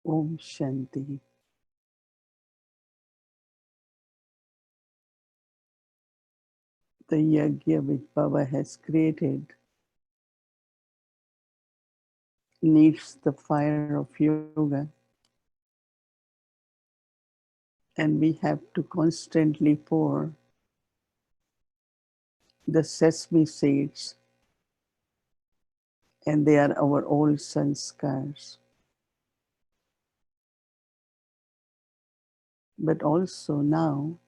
Om Shanti. The Yagya which Baba has created needs the fire of yoga, and we have to constantly pour the sesame seeds, and they are our old sanskars. But also now,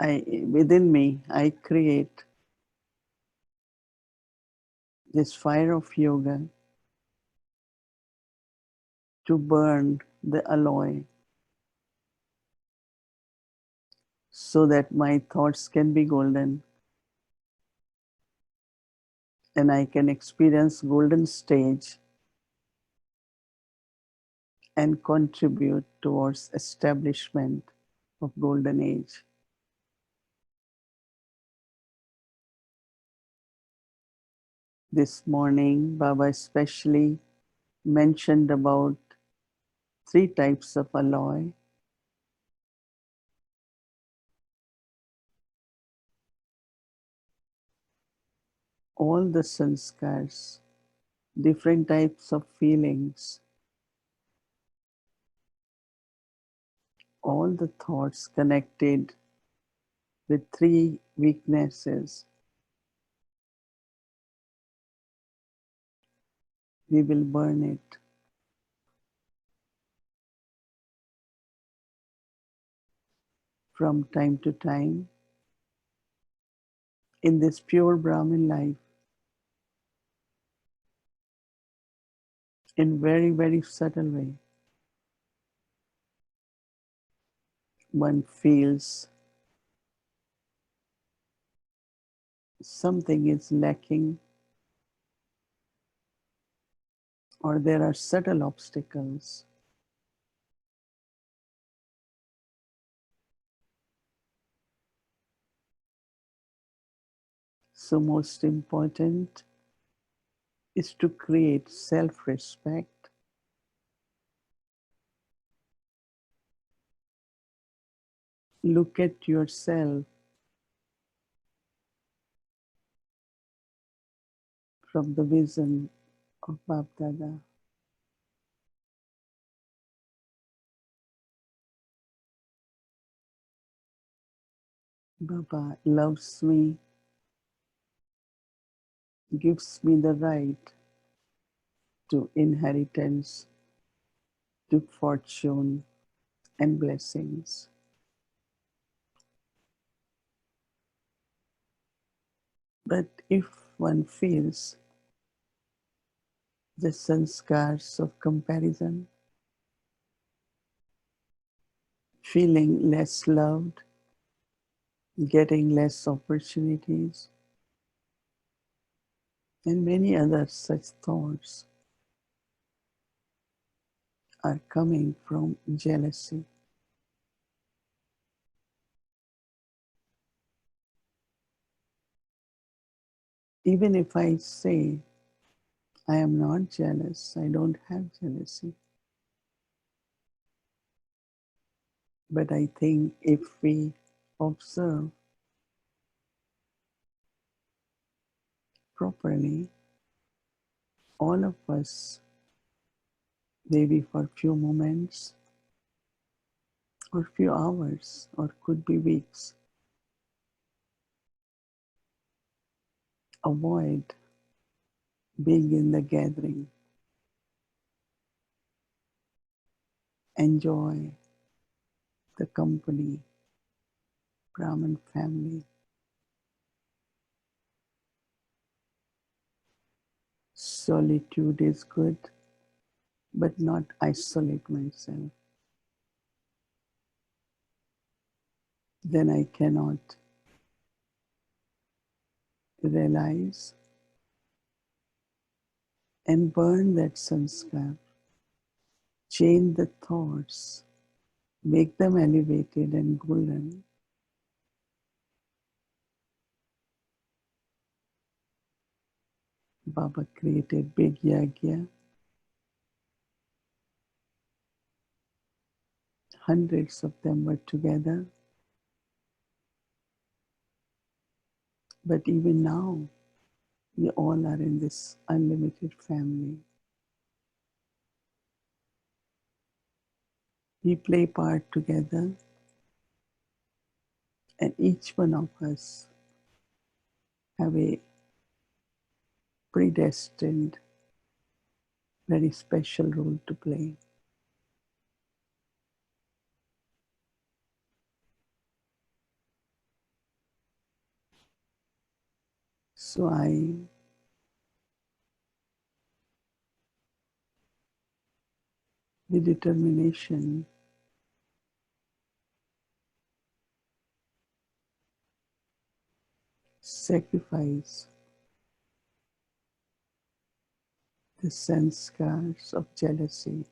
within me, I create this fire of yoga to burn the alloy so that my thoughts can be golden and I can experience golden stage and contribute towards establishment of golden age. This morning, Baba especially mentioned about 3 types of alloy. All the sanskars, different types of feelings, all the thoughts connected with 3 weaknesses. We will burn it. From time to time in this pure Brahmin life, in very, very subtle way. One feels something is lacking, or there are subtle obstacles. So most important is to create self-respect, look at yourself from the vision of Bab Dada. Baba loves me, gives me the right to inheritance, to fortune and blessings. But if one feels the sanskars of comparison, feeling less loved, getting less opportunities, and many other such thoughts are coming from jealousy. Even if I say, I am not jealous, I don't have jealousy. But I think if we observe properly, all of us, maybe for a few moments, or few hours, or could be weeks, avoid being in the gathering, enjoy the company, Brahmin family. Solitude is good, but not isolate myself. Then I cannot realize and burn that sanskar, change the thoughts, make them elevated and golden. Baba created big yagya hundreds of them were together, but even now, we all are in this unlimited family. We play part together, and each one of us have a predestined, very special role to play. So the determination, sacrifice the sanskars of jealousy,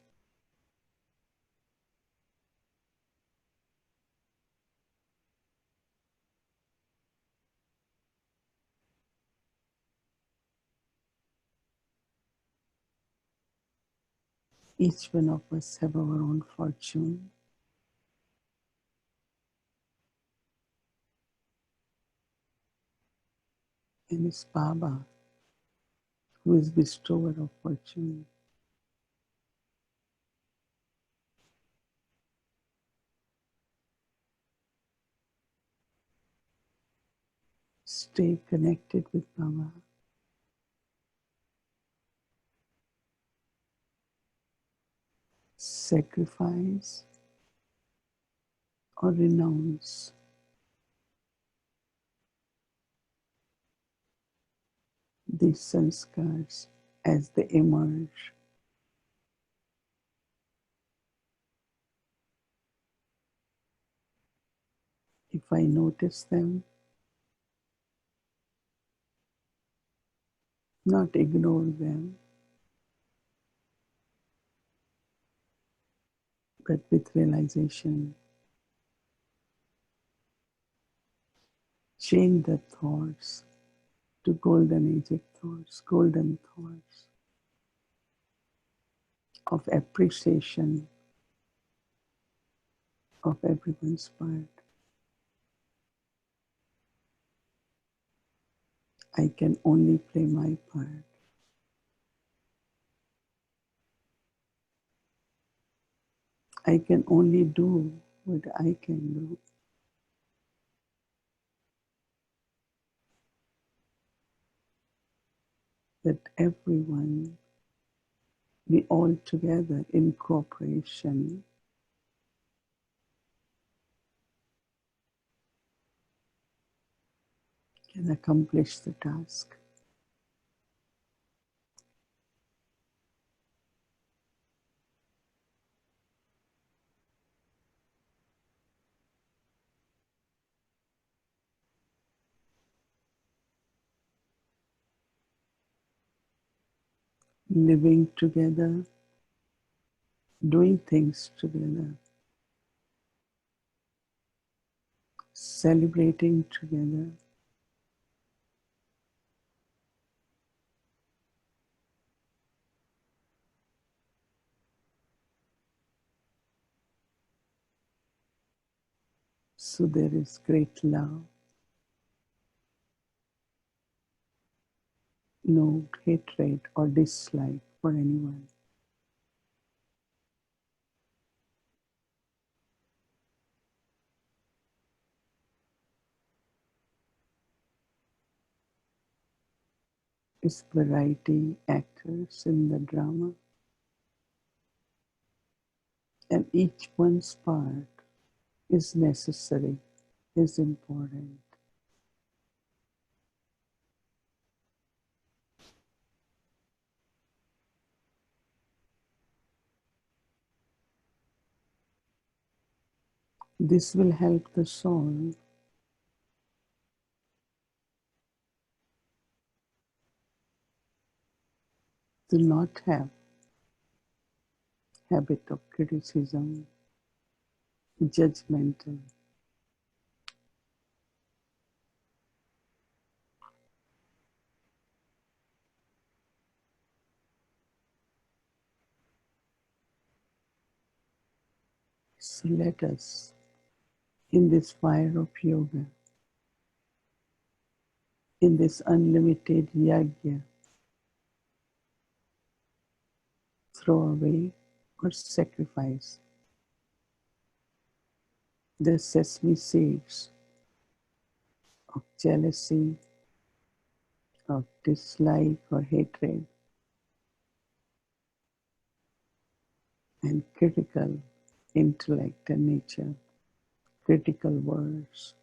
each one of us have our own fortune, and it's Baba who is bestower of fortune. Stay connected with Baba. Sacrifice or renounce these sanskars as they emerge. If I notice them, not ignore them, but with realization, change the thoughts to golden age thoughts, golden thoughts of appreciation of everyone's part. I can only play my part. I can only do what I can do. That everyone, we all together in cooperation can accomplish the task. Living together, doing things together, celebrating together, so there is great love, no hatred or dislike for anyone. Is variety actors in the drama, and each one's part is necessary, is important. This will help the soul to not have habit of criticism, judgmental. So let us, in this fire of yoga, in this unlimited yagya, throw away or sacrifice the sesame seeds of jealousy, of dislike or hatred, and critical intellect and nature, critical words.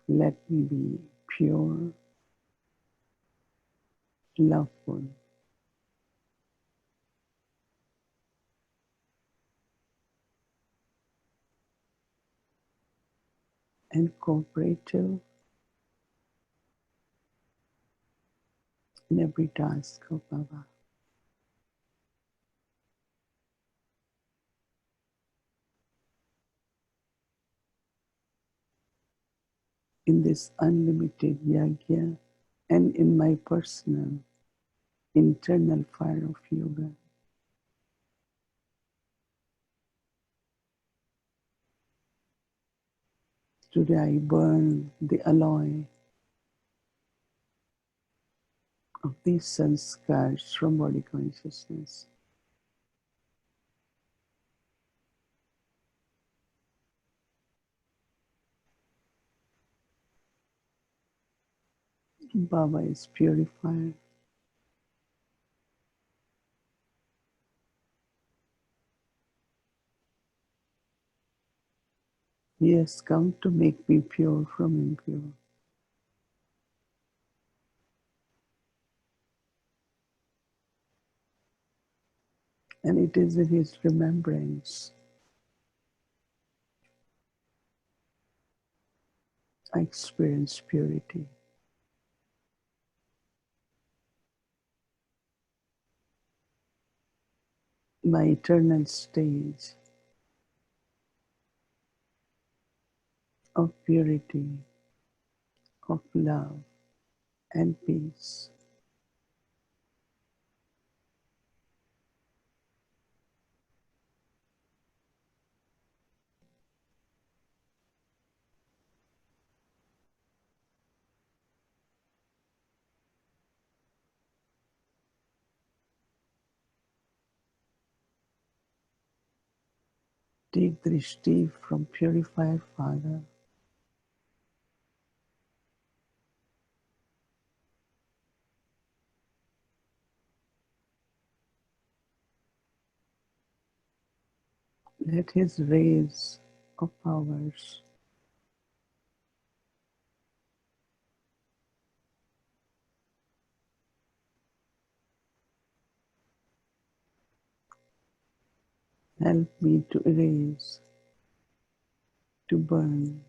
Let me be pure, loveful, and cooperative in every task of Baba. In this unlimited yagya and in my personal internal fire of yoga. Today I burn the alloy of these sanskars from body consciousness. Baba is purifier. He has come to make me pure from impure. And it is in his remembrance I experience purity. My eternal stage of purity, of love and peace. Take drishti from purifier Father. Let his rays of powers help me to erase, to burn,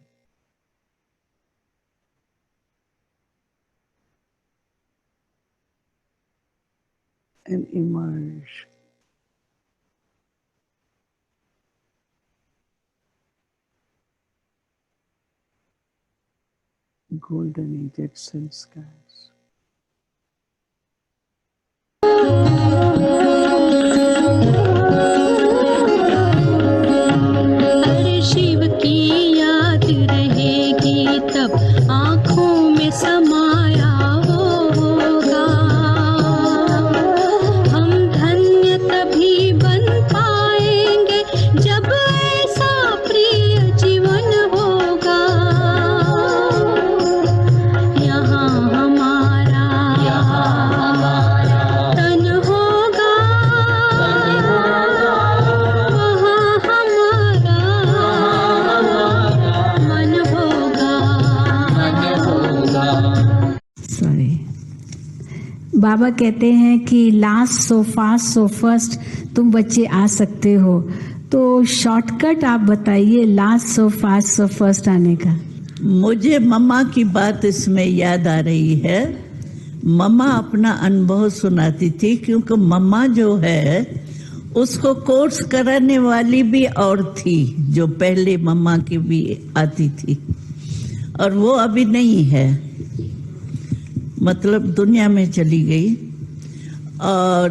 and emerge golden aged sanskars. हर शिव की याद रहेगी तब आँखों में समाया होगा हम धन्य तभी बन पाएंगे जब ऐसा प्रिय जीवन होगा यहाँ हमारा तन होगा वहाँ हमारा मन होगा सॉरी। बाबा कहते हैं कि last so fast so first तुम बच्चे आ सकते हो, तो शॉर्टकट आप बताइए last so fast so first आने का। मुझे मम्मा की बात इसमें याद आ रही है। मम्मा अपना अनुभव सुनाती थी, क्योंकि मम्मा जो है उसको कोर्स कराने वाली भी और थी, जो पहले मम्मा की भी आती थी, और वो अभी नहीं है। मतलब दुनिया में चली गई और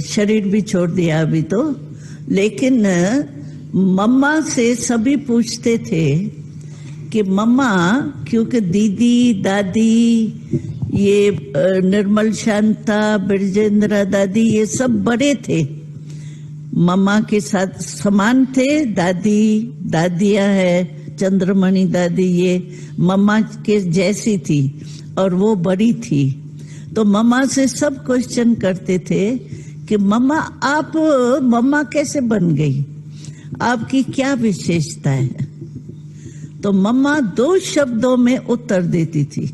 शरीर भी छोड़ दिया अभी तो। लेकिन मम्मा से सभी पूछते थे कि मम्मा, क्योंकि दीदी दादी ये निर्मल शांता बिरजेंद्रा दादी ये सब बड़े थे, मम्मा के साथ समान थे। दादी दादियाँ है चंद्रमणि दादी ये मम्मा के जैसी थी और वो बड़ी थी। तो मम्मा से सब क्वेश्चन करते थे कि मम्मा आप मम्मा कैसे बन गई, आपकी क्या विशेषता है। तो मम्मा 2 शब्दों में उत्तर देती थी।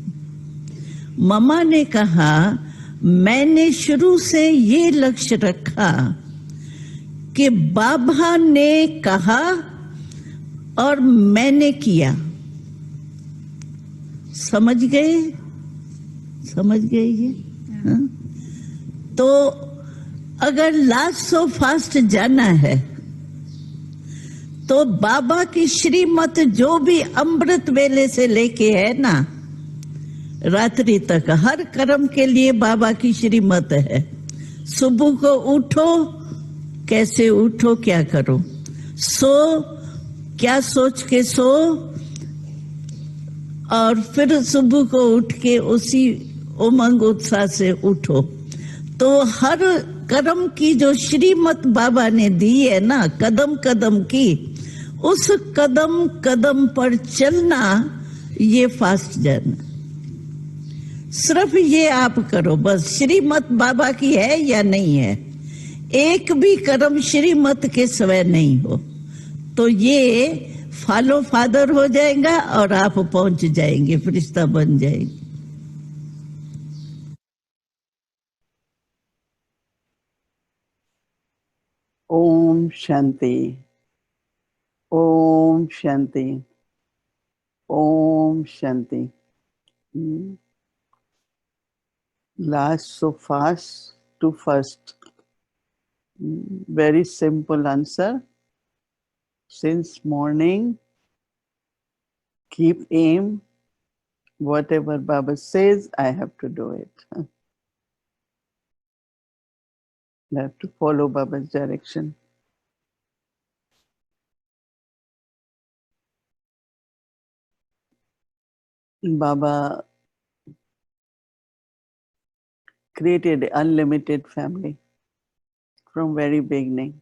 मम्मा ने कहा, मैंने शुरू से ये लक्ष्य रखा कि बाबा ने कहा और मैंने किया। समझ गए? समझ गए ये? हाँ? तो अगर लास्ट सो फास्ट जाना है तो बाबा की श्रीमत जो भी अमृत वेले से लेके है ना रात्रि तक, हर कर्म के लिए बाबा की श्रीमत है। सुबह को उठो, कैसे उठो, क्या करो, सो क्या सोच के सो, और फिर सुबह को उठ के उसी उमंग उत्साह से उठो। तो हर कर्म की जो श्रीमत बाबा ने दी है ना, कदम कदम की, उस कदम कदम पर चलना, ये फास्ट जाना। सिर्फ ये आप करो बस, श्रीमत बाबा की है या नहीं है। एक भी कर्म श्रीमत के स्वयं नहीं हो तो ये फॉलो फादर हो जाएगा और आप पहुंच जाएंगे, फरिश्ता बन जाएंगे। Om Shanti, Om Shanti, Om Shanti. Last so fast to first. Very simple answer. Since morning, keep aim. Whatever Baba says, I have to do it. I have to follow Baba's direction. Baba created an unlimited family from very beginning.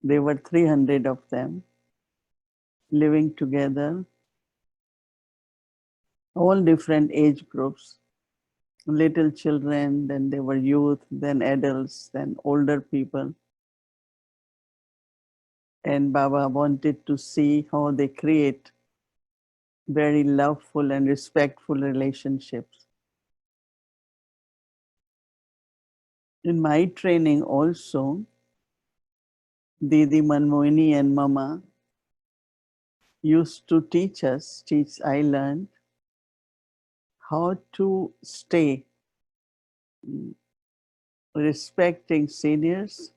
There were 300 of them living together, all different age groups. Little children, then they were youth, then adults, then older people. And Baba wanted to see how they create very loveful and respectful relationships. In my training also, Didi Manmohini and Mama used to teach us, I learned how to stay respecting seniors,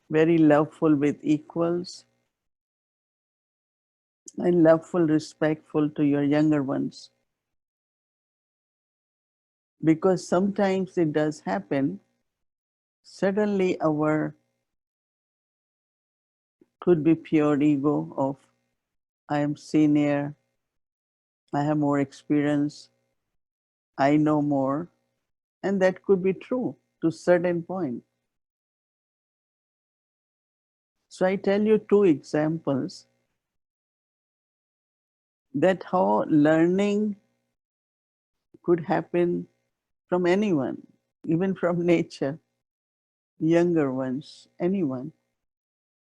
very loveful with equals, and loveful, respectful to your younger ones. Because sometimes it does happen, suddenly our could be pure ego of I am senior, I have more experience, I know more, and that could be true to a certain point. So I tell you 2 examples that how learning could happen from anyone, even from nature, younger ones, anyone.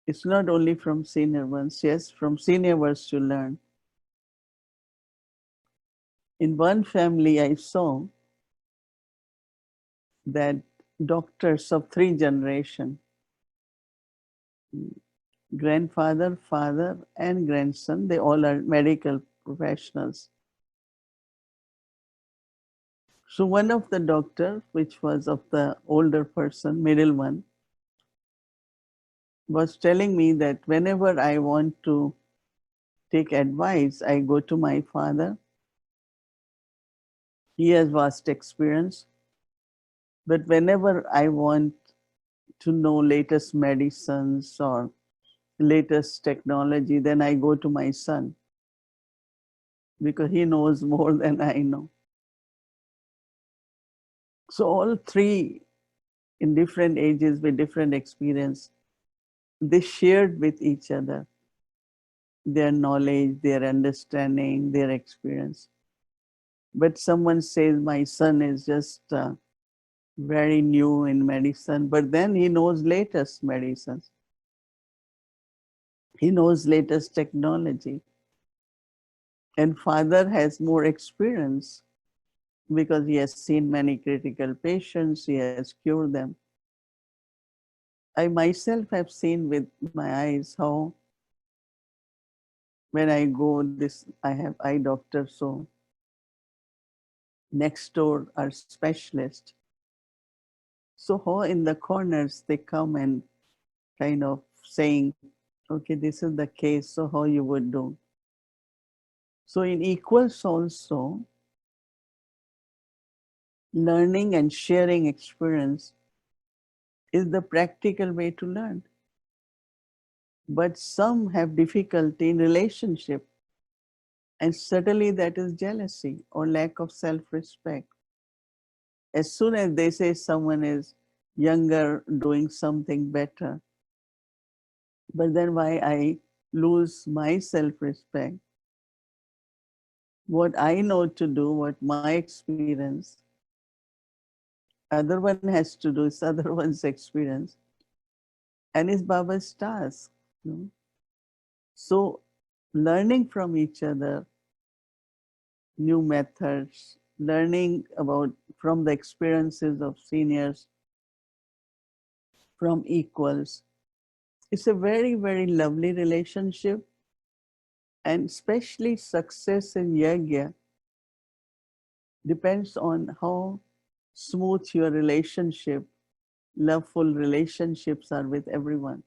It's not only from senior ones. Yes, from senior ones to learn. In one family I saw that doctors of 3 generations, grandfather, father, and grandson, they all are medical professionals. So one of the doctor, which was of the older person, middle one, was telling me that whenever I want to take advice, I go to my father He has vast experience. But whenever I want to know latest medicines or latest technology, then I go to my son because he knows more than I know. So all three in different ages with different experience, they shared with each other their knowledge, their understanding, their experience. But someone says my son is just very new in medicine, but then he knows latest medicines. He knows latest technology. And father has more experience because he has seen many critical patients, he has cured them. I myself have seen with my eyes how when I go this, I have eye doctor, so next door are specialists. So how in the corners they come and kind of saying, okay, this is the case, so how you would do. So in equals also, learning and sharing experience is the practical way to learn. But some have difficulty in relationship, and certainly that is jealousy or lack of self-respect. As soon as they say someone is younger doing something better, but then why I lose my self-respect, what I know to do, what my experience, other one has to do is other one's experience, and it's Baba's task. You know? So learning from each other, new methods, learning about from the experiences of seniors, from equals. It's a very, very lovely relationship, and especially success in Yagya depends on how smooth your relationship, loveful relationships are with everyone.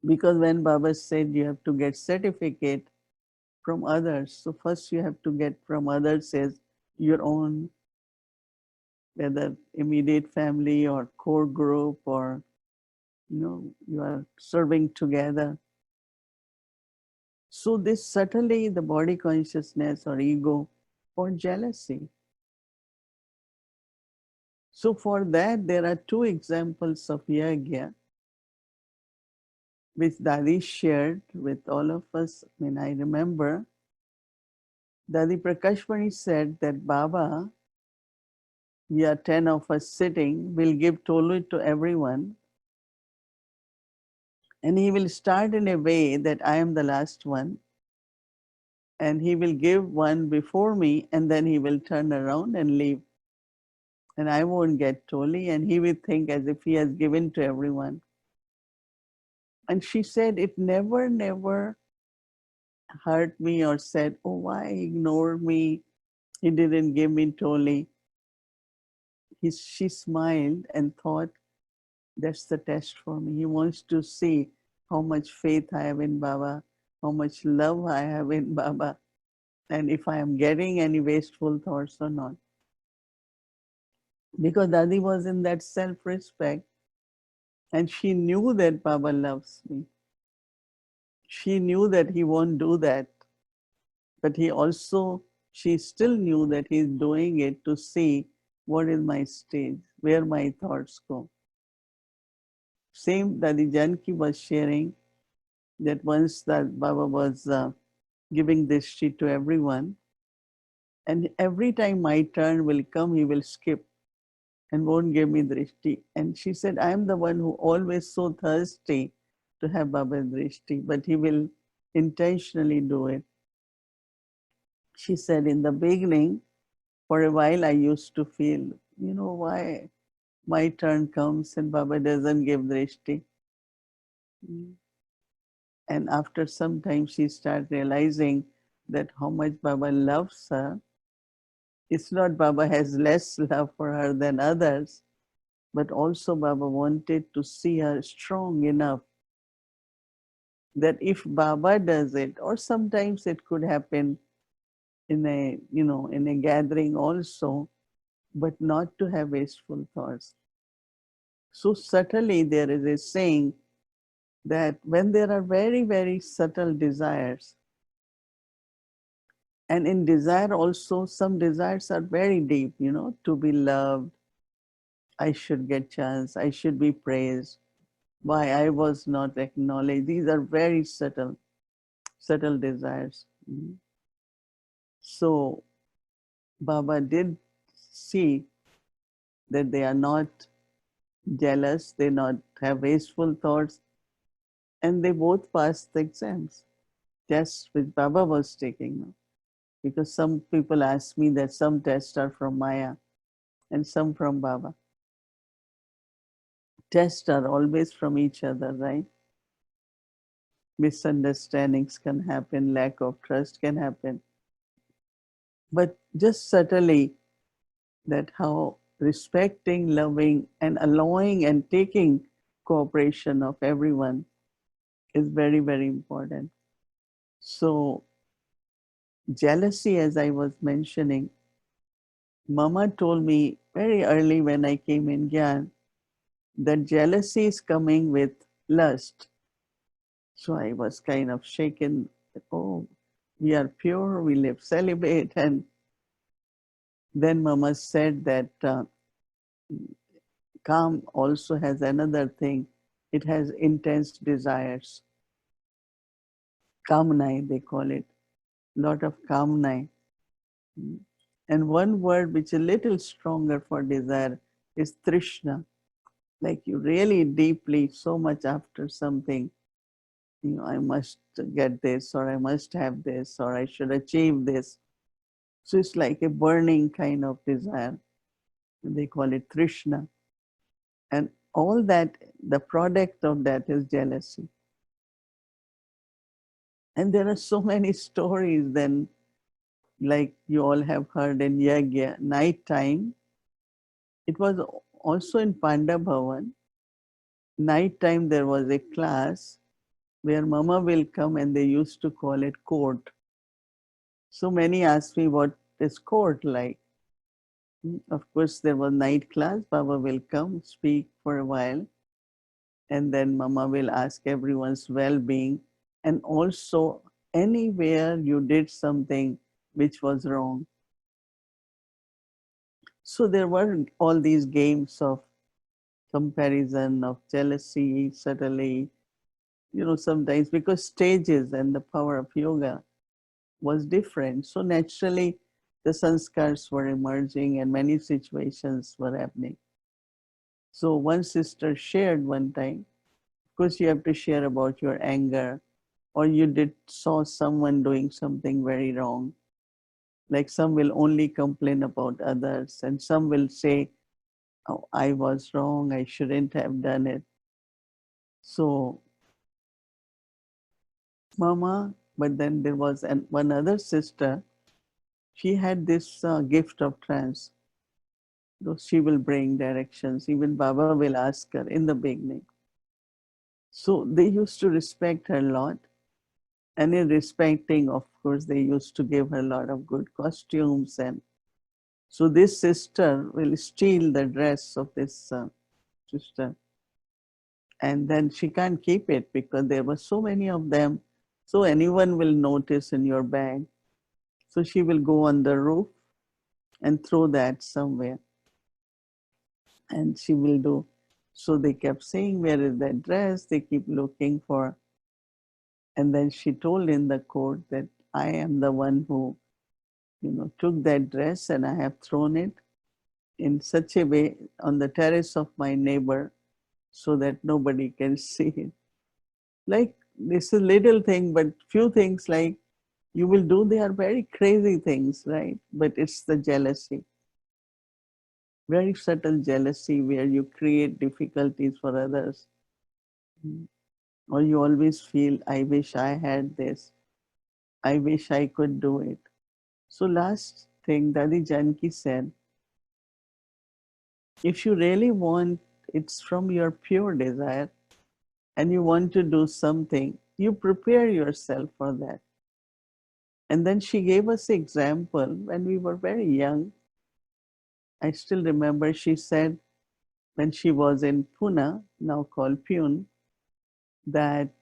Because when Baba said you have to get certificate from others, so first you have to get from others as your own, whether immediate family or core group or you are serving together. So this certainly the body consciousness or ego or jealousy. So for that there are two examples of Yagya which Dadi shared with all of us. I remember Dadi Prakashmani said that Baba, we are 10 of us sitting, will give Tolu to everyone. And he will start in a way that I am the last one. And he will give one before me, and then he will turn around and leave. And I won't get Toli, and he will think as if he has given to everyone. And she said, it never hurt me or said, oh, why he ignored me? He didn't give me Toli. She smiled and thought, that's the test for me. He wants to see how much faith I have in Baba, how much love I have in Baba, and if I am getting any wasteful thoughts or not. Because Dadi was in that self-respect, and she knew that Baba loves me. She knew that he won't do that. But she still knew that he's doing it to see what is my stage, where my thoughts go. Same Dadi Janki was sharing that once that Baba was giving this sheet to everyone, and every time my turn will come, he will skip and won't give me drishti. And she said, I am the one who always so thirsty to have Baba drishti, but he will intentionally do it. She said, in the beginning, for a while I used to feel, why my turn comes and Baba doesn't give drishti. And after some time, she started realizing that how much Baba loves her. It's not Baba has less love for her than others, but also Baba wanted to see her strong enough that if Baba does it, or sometimes it could happen in a, in a gathering also, but not to have wasteful thoughts. So subtly there is a saying that when there are very, very subtle desires, and in desire also, some desires are very deep, to be loved, I should get chance, I should be praised, why I was not acknowledged. These are very subtle desires. So Baba did see that they are not jealous, they not have wasteful thoughts, and they both passed the exams, tests which Baba was taking now. Because some people ask me that some tests are from Maya and some from Baba. Tests are always from each other, right? Misunderstandings can happen, lack of trust can happen. But just subtly, that how respecting, loving, and allowing and taking cooperation of everyone is very, very important. So, jealousy, as I was mentioning, Mama told me very early when I came in Gyan that jealousy is coming with lust. So I was kind of shaken. Oh, we are pure, we live celibate. And then Mama said that calm also has another thing. It has intense desires. Kamnai, they call it. Lot of kamnai. And one word which is a little stronger for desire is trishna. Like you really deeply, so much after something, I must get this, or I must have this, or I should achieve this. So it's like a burning kind of desire. They call it trishna. And all that, the product of that is jealousy. And there are so many stories then, like you all have heard in Yagya, night time. It was also in Panda Bhavan. Night time there was a class where Mama will come and they used to call it court. So many asked me what is court like. Of course, there was night class. Baba will come, speak for a while, and then Mama will ask everyone's well-being. And also, anywhere you did something which was wrong. So there were all these games of comparison, of jealousy, subtly, sometimes because stages and the power of yoga was different. So naturally, the sanskars were emerging and many situations were happening. So one sister shared one time, of course you have to share about your anger, or you did saw someone doing something very wrong. Like some will only complain about others and some will say, oh, I was wrong, I shouldn't have done it. So Mama, but then there was one other sister, she had this gift of trance. So she will bring directions. Even Baba will ask her in the beginning. So they used to respect her a lot. And in respecting, of course, they used to give her a lot of good costumes. And so this sister will steal the dress of this sister. And then she can't keep it because there were so many of them. So anyone will notice in your bag. So she will go on the roof and throw that somewhere. And she will do. So they kept saying, where is that dress? They keep looking for. And then she told in the court that I am the one who, took that dress and I have thrown it in such a way on the terrace of my neighbor so that nobody can see it. Like this is little thing, but few things like you will do, they are very crazy things, right? But it's the jealousy. Very subtle jealousy where you create difficulties for others. Or you always feel, I wish I had this. I wish I could do it. So last thing Dadi Janki said, if you really want, it's from your pure desire and you want to do something, you prepare yourself for that. And then she gave us example when we were very young. I still remember she said when she was in Pune, now called Pune, that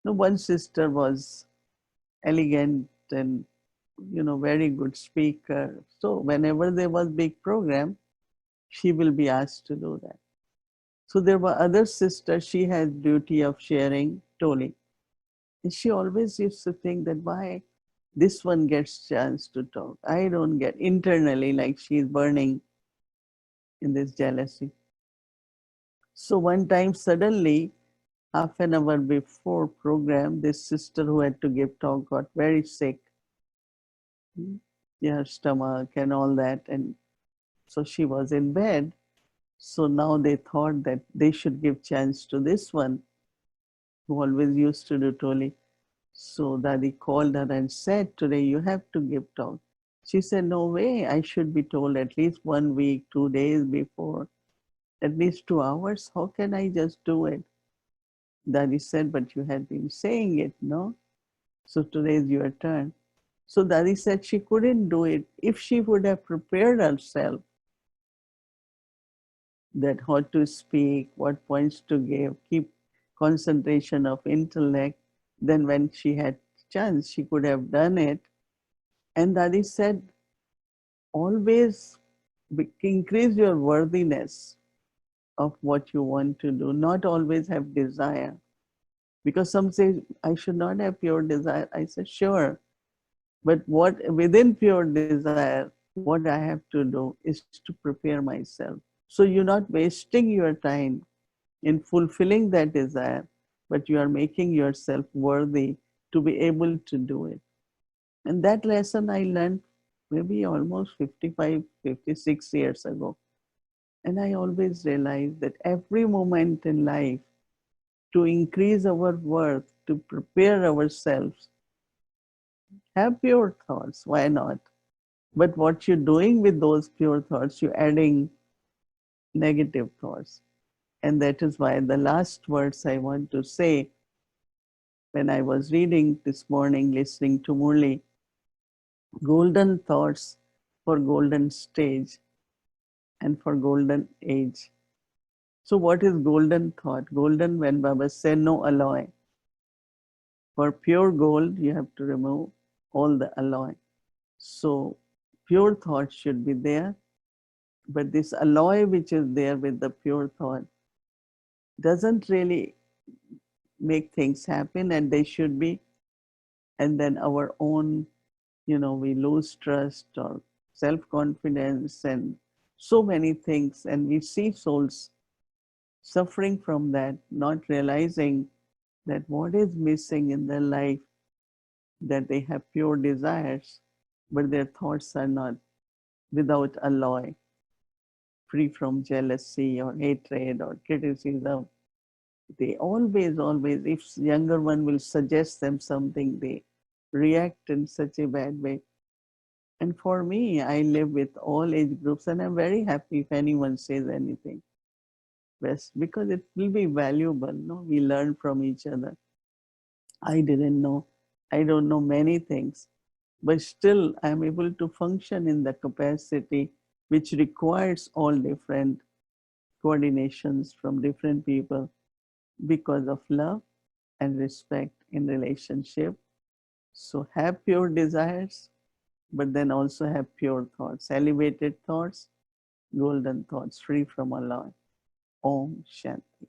one sister was elegant and very good speaker. So whenever there was big program, she will be asked to do that. So there were other sisters, she had duty of sharing toli. And she always used to think that why this one gets chance to talk. I don't get internally, like she's burning in this jealousy. So one time suddenly, half an hour before program, this sister who had to give talk got very sick. Yeah, stomach and all that. And so she was in bed. So now they thought that they should give chance to this one who always used to do toli. So Daddy called her and said, today you have to give talk. She said, no way, I should be told at least 1 week, 2 days before, at least 2 hours. How can I just do it? Daddy said, but you had been saying it, no? So today is your turn. So Daddy said she couldn't do it. If she would have prepared herself, that how to speak, what points to give, keep concentration of intellect, then when she had chance, she could have done it. And Daddy said, always increase your worthiness of what you want to do, not always have desire. Because some say, I should not have pure desire. I said, sure. But what within pure desire, what I have to do is to prepare myself. So you're not wasting your time in fulfilling that desire, but you are making yourself worthy to be able to do it. And that lesson I learned maybe almost 55, 56 years ago. And I always realized that every moment in life, to increase our worth, to prepare ourselves, have pure thoughts. Why not? But what you're doing with those pure thoughts, you're adding negative thoughts. And that is why the last words I want to say when I was reading this morning, listening to Murli, golden thoughts for golden stage and for golden age. So what is golden thought? Golden, when Baba said no alloy. For pure gold, you have to remove all the alloy. So pure thought should be there, but this alloy which is there with the pure thought doesn't really make things happen, and they should be. And then our own, we lose trust or self-confidence and so many things, and we see souls suffering from that, not realizing that what is missing in their life, that they have pure desires, but their thoughts are not without alloy, free from jealousy or hatred or criticism. They always, if younger one will suggest them something, they react in such a bad way. And for me, I live with all age groups, and I'm very happy if anyone says anything best, because it will be valuable. No, we learn from each other. I didn't know. I don't know many things, but still I'm able to function in the capacity which requires all different coordinations from different people because of love and respect in relationship. So have pure desires, but then also have pure thoughts, elevated thoughts, golden thoughts, free from alloy. Om Shanti.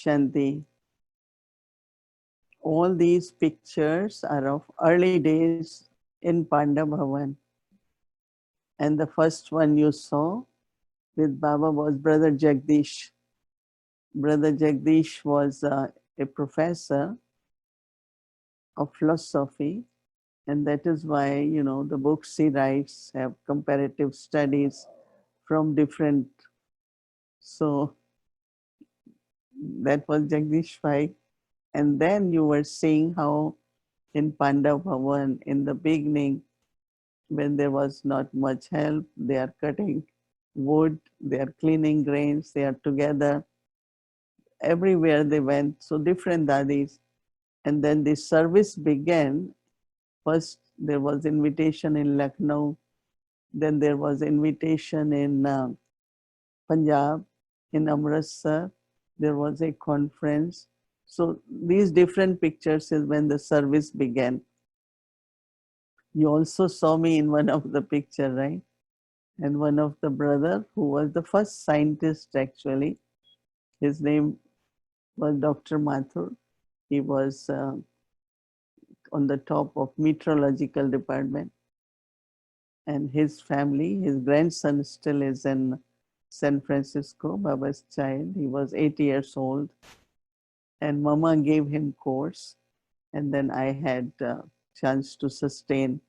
Shanti. All these pictures are of early days in Panda Bhavan. And the first one you saw with Baba was Brother Jagdish. Brother Jagdish was a professor of philosophy, and that is why, you know, the books he writes have comparative studies from different. So that was Jagdish Bhai. And then you were seeing how in Panda Bhavan in the beginning, when there was not much help, they are cutting wood, they are cleaning grains, they are together. Everywhere they went, so different daddies. And then the service began. First, there was invitation in Lucknow, then there was invitation in Punjab, in Amritsar, there was a conference. So these different pictures is when the service began. You also saw me in one of the picture, right? And one of the brother who was the first scientist actually, his name was Dr. Mathur. He was on the top of meteorological department, and his family, his grandson still is in San Francisco, Baba's child. He was 8 years old, and Mama gave him course, and then I had chance to sustain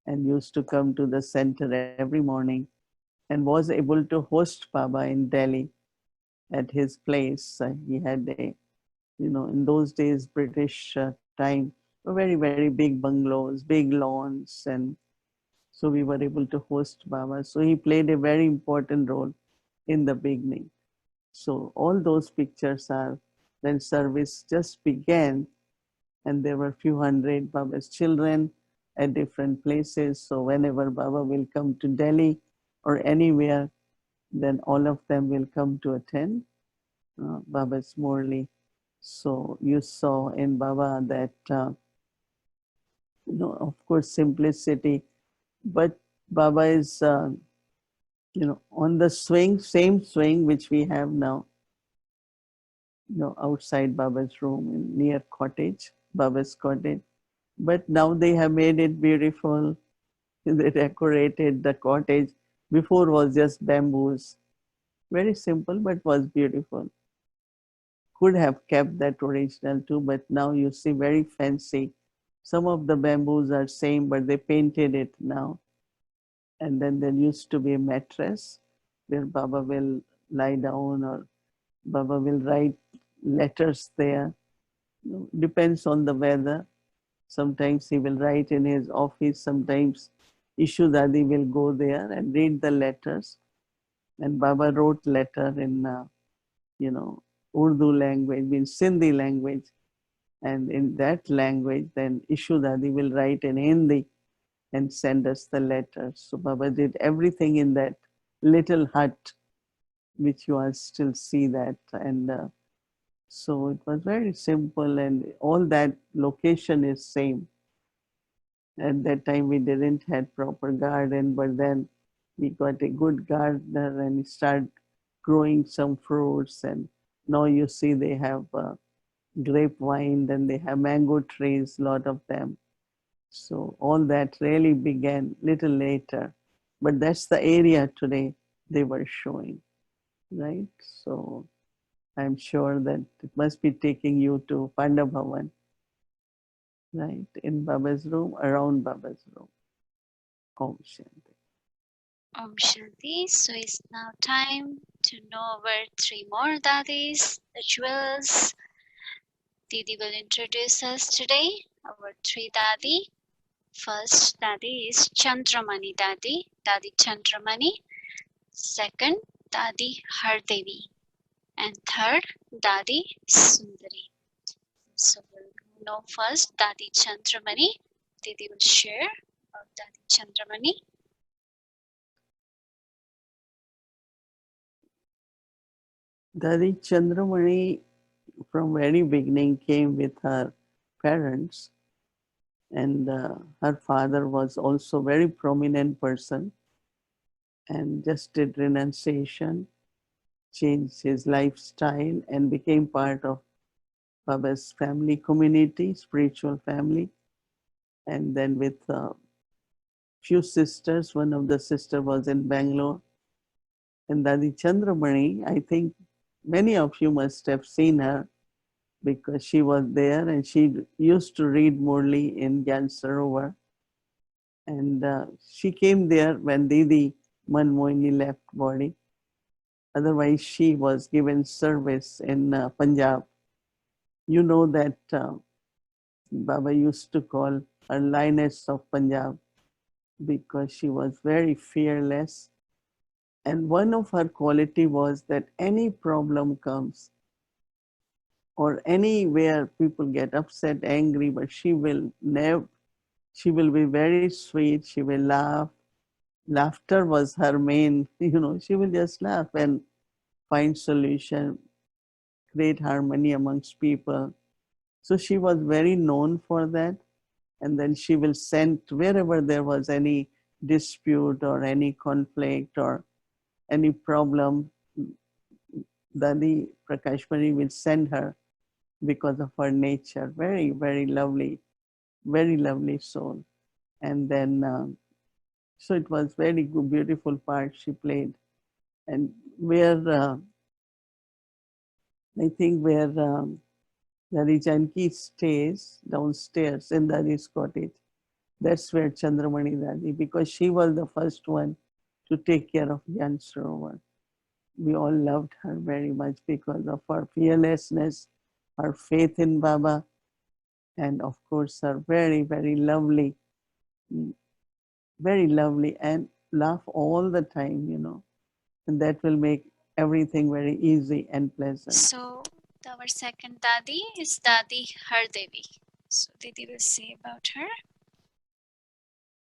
and used to come to the center every morning and was able to host Baba in Delhi at his place. He had a, you know, in those days, British time, very, very big bungalows, big lawns, and so we were able to host Baba. So he played a very important role in the beginning. So all those pictures are when service just began, and there were few hundred Baba's children at different places. So whenever Baba will come to Delhi or anywhere, then all of them will come to attend Baba's Murli. So you saw in Baba that, you know, of course, simplicity, but Baba is, you know, on the swing, same swing which we have now, you know, outside Baba's room in near cottage, Baba's cottage. But now they have made it beautiful. They decorated the cottage. Before was just bamboos. Very simple, but was beautiful. Could have kept that original too, but now you see very fancy. Some of the bamboos are same, but they painted it now. And then there used to be a mattress where Baba will lie down or Baba will write letters there. Depends on the weather. Sometimes he will write in his office. Sometimes Ishu Dadi will go there and read the letters. And Baba wrote letter in, you know, Urdu language, means Sindhi language. And in that language, then Ishu Dadi will write in Hindi and send us the letters. So Baba did everything in that little hut, which you all still see that. And so it was very simple, and all that location is same. At that time, we didn't have proper garden, but then we got a good gardener and started growing some fruits. And now you see they have grapevine, then they have mango trees, lot of them. So all that really began little later, but that's the area today they were showing, right? So I'm sure that it must be taking you to Panda Bhavan, right? In Baba's room, around Baba's room. Om Shanti. Om Shanti. So it's now time to know our three more daddies, the jewels. Didi will introduce us today, our three daddy. First daddy is Chandramani daddy, Daddy Chandramani. Second, Daddy Hardevi. And third, Daddy Sundari. So we'll know first Daddy Chandramani. Didi will share about Daddy Chandramani. Daddy Chandramani from very beginning came with her parents, and her father was also very prominent person and just did renunciation. changed his lifestyle and became part of Baba's family community, spiritual family. And then with few sisters, one of the sister was in Bangalore. And Dadi Chandramani, I think many of you must have seen her because she was there and she used to read Murli in Gyan Sarovar. And she came there when Didi Manmohini left body. Otherwise, she was given service in Punjab. You know that Baba used to call her Lioness of Punjab because she was very fearless. And one of her quality was that any problem comes or anywhere people get upset, angry, but she will never, she will be very sweet. She will laugh. Laughter was her main, she will just laugh and find solution, create harmony amongst people. So she was very known for that. And then she will send wherever there was any dispute or any conflict or any problem, Dadi Prakashmani will send her because of her nature. Very, very lovely soul. And then, so it was very good, beautiful part she played. And where, I think where Dadi Janki stays downstairs in Dadi's cottage, that's where Chandramani Dadi, because she was the first one to take care of Gyan Sarovar. We all loved her very much because of her fearlessness, her faith in Baba, and of course her very lovely and laugh all the time, and that will make everything very easy and pleasant. So our second Dadi is Dadi Hardevi. So Didi will say about her.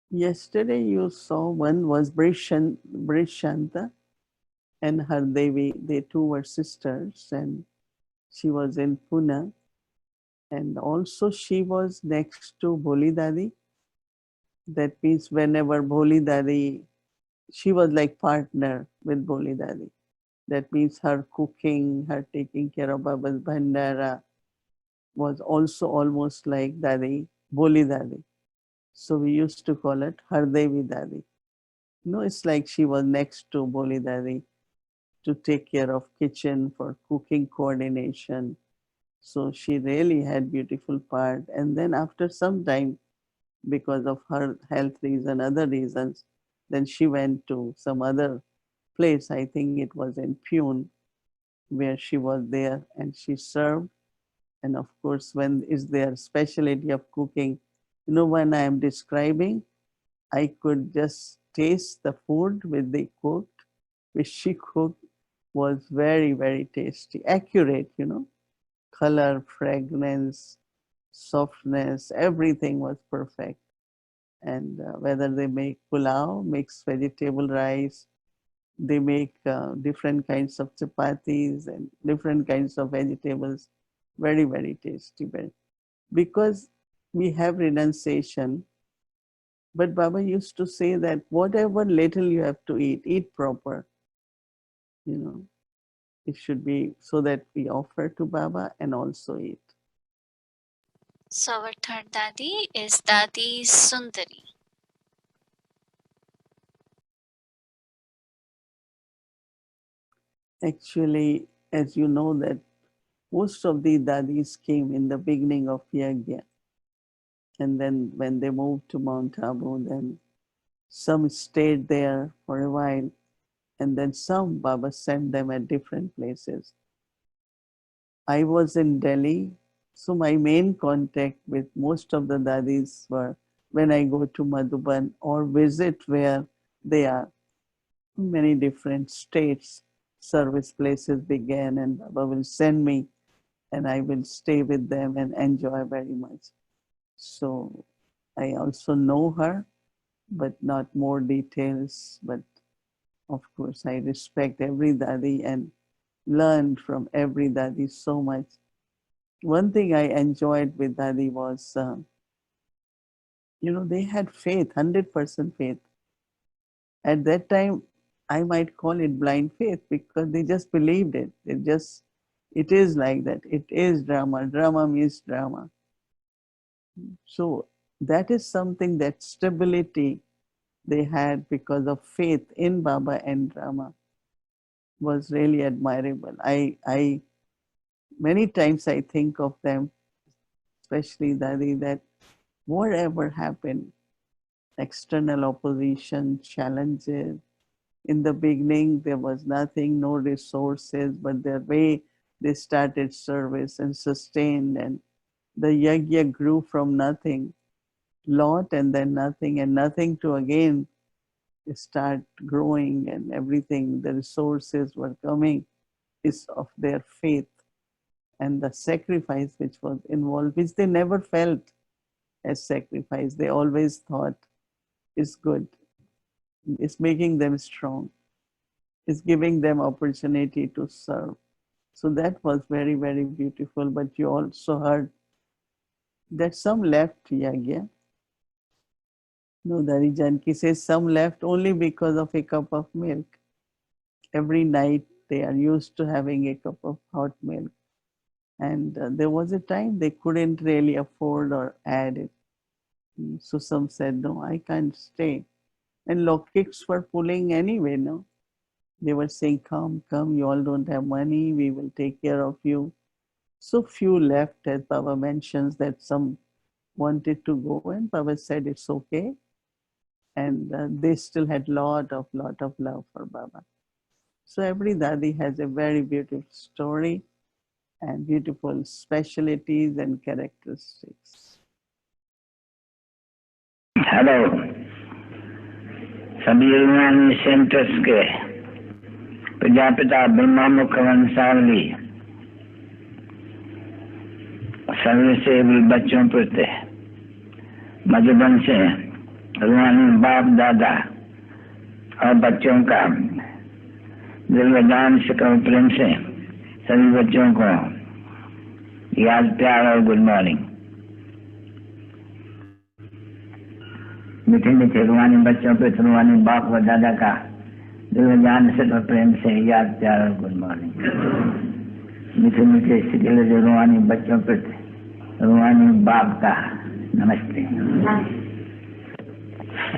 Yesterday you saw one was Brishanta and her Devi. They two were sisters and she was in Pune. And also she was next to Bholi Dadi. That means whenever Bholi Dadi, she was like partner with Bholi Dadi. That means her cooking, her taking care of Baba's Bhandara was also almost like Dadi, Bholi Dadi. So we used to call it Hardevi Dadi. It's like she was next to Bholi Dadi to take care of kitchen for cooking coordination. So she really had beautiful part. And then after some time, because of her health reason, other reasons, then she went to some other place. I think it was in Pune, where she was there and she served. And of course, when is their specialty of cooking, when I am describing, I could just taste the food with the cooked, which she cooked was very tasty, accurate, color, fragrance, softness, everything was perfect. And whether they make pulao, mixed vegetable rice, they make different kinds of chapatis and different kinds of vegetables, very tasty. Because we have renunciation, but Baba used to say that whatever little you have to eat proper, you know. It should be so that we offer to Baba and also eat. So our third Dadi is Dadi Sundari. Actually, as you know that most of the daddies came in the beginning of Yagya. And then when they moved to Mount Abu, then some stayed there for a while. And then some Baba sent them at different places. I was in Delhi, so my main contact with most of the daddies were when I go to Madhuban or visit where they are. Many different states, service places began, and Baba will send me and I will stay with them and enjoy very much. So I also know her, but not more details. But of course, I respect every daddy and learned from every daddy so much. One thing I enjoyed with daddy was, they had faith, 100% faith. At that time, I might call it blind faith because they just believed it. It is like that. It is drama. Drama means drama. So that is something, that stability they had because of faith in Baba and drama was really admirable. I many times I think of them, especially Dadi, that whatever happened, external opposition, challenges, in the beginning there was nothing, no resources, but the way they started service and sustained, and the Yagya grew from nothing, lot and then nothing, and nothing to again start growing, and everything, the resources were coming, is of their faith and the sacrifice which was involved, which they never felt as sacrifice. They always thought is good, is making them strong, is giving them opportunity to serve. So that was very, very beautiful. But you also heard that some left Yagya. No, Dari Janki says some left only because of a cup of milk. Every night they are used to having a cup of hot milk. And there was a time they couldn't really afford or add it. So some said, no, I can't stay. And lockets were pulling anyway, no? They were saying, come, come, you all don't have money, we will take care of you. So few left, as Baba mentions, that some wanted to go, and Baba said it's okay. And they still had lot of love for Baba. So every Dadi has a very beautiful story and beautiful specialities and characteristics. Hello सभी रूहानी centres के प्रजापिता ब्रह्मा मुख वंशावली सर्वसेवी बच्चों प्रति मधुबन से रूहानी बाप दादा और बच्चों का दिलवदान से कम प्रेम से सभी बच्चों को याद प्यार और गुड मॉर्निंग। मीठे मीठे रूहानी बच्चों पे रूहानी बाप व दादा का दिलवदान से कम प्रेम से याद प्यार और गुड मॉर्निंग। मीठे मीठे सिकिले जो रूहानी बच्चों पे रूहानी बाप का नमस्ते।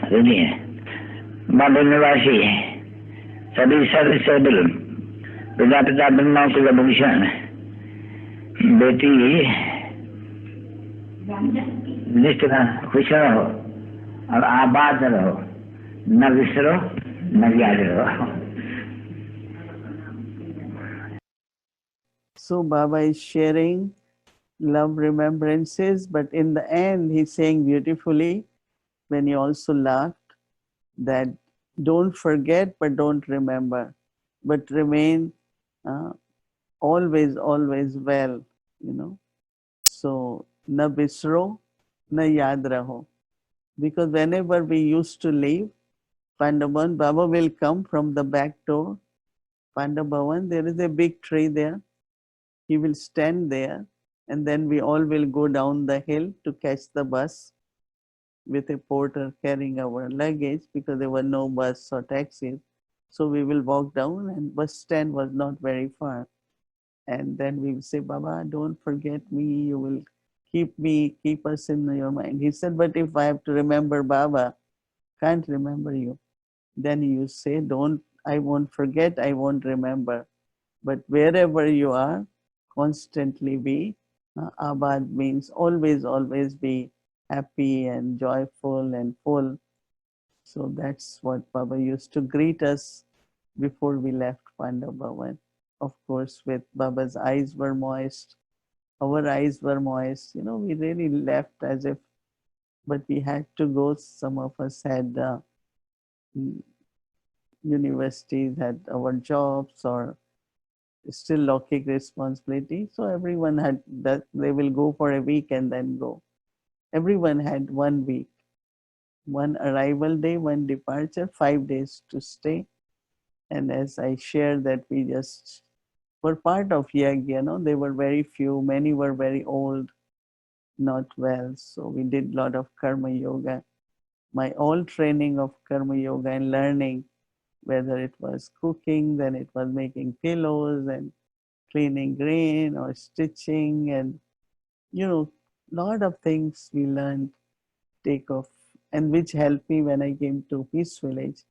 सुनिए बाबा निवासी सभी सर्वसेवल प्रजापिता ब्रह्मा कुलभूषण बेटी लिस्ट का खुश रहो और आबाद रहो, न विसरो न याद रहो। So Baba is sharing love remembrances, but in the end he's saying beautifully, when he also laughed, that don't forget but don't remember, but remain always well, you know. So na bisro na yaad raho, because whenever we used to leave Pandaban, Baba will come from the back door. Pandabavan, there is a big tree there. He will stand there, and then we all will go down the hill to catch the bus with a porter carrying our luggage, because there were no bus or taxis. So we will walk down, and bus stand was not very far. And then we will say, Baba, don't forget me. You will keep us in your mind. He said, but if I have to remember Baba, can't remember you. Then you say, I won't forget, I won't remember. But wherever you are, constantly be. Abad means always be happy and joyful and full. So that's what Baba used to greet us before we left Pandabavan. Of course, with Baba's eyes were moist, our eyes were moist. You know, we really left as if, but we had to go. Some of us had universities, had our jobs, or still Lokik responsibility. So everyone had that, they will go for a week and then go. Everyone had 1 week, one arrival day, one departure, 5 days to stay. And as I shared that we just were part of Yagya, you know, they were very few, many were very old, not well. So we did a lot of karma yoga. My all training of karma yoga and learning whether it was cooking, then it was making pillows and cleaning grain or stitching, and lot of things we learned take off, and which helped me when I came to Peace Village.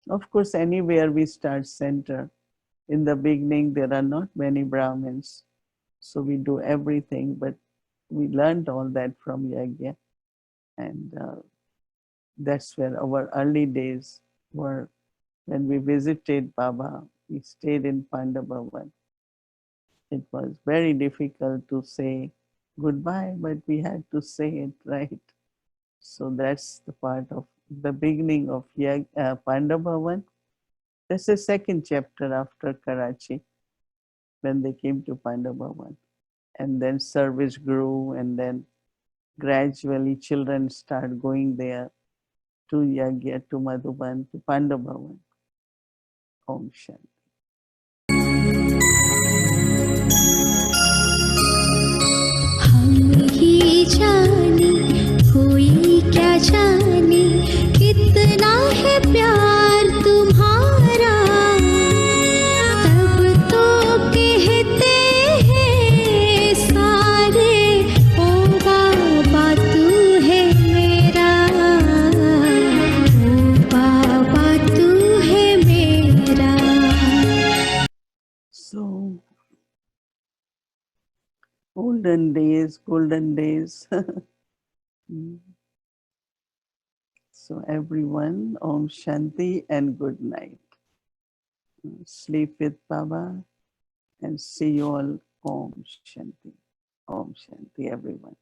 Of course, anywhere we start center, in the beginning there are not many Brahmins, so we do everything, but we learned all that from Yagya, and that's where our early days were. When we visited Baba, we stayed in Pandavavan. It was very difficult to say goodbye, but we had to say it, right? So that's the part of the beginning of Pandavavan. That's the second chapter after Karachi, when they came to Pandavavan. And then service grew, and then gradually children start going there to Yagya, to Madhuban, to Pandavavan. Om Shanti. हम ही जाने कोई क्या जाने कितना है प्यार तुम्हारा तब तो कहते हैं सारे ओ बाबा तू है मेरा ओ बाबा तू है मेरा. So, golden days, golden days. So everyone, Om Shanti and good night. Sleep with Baba and see you all. Om Shanti. Om Shanti, everyone.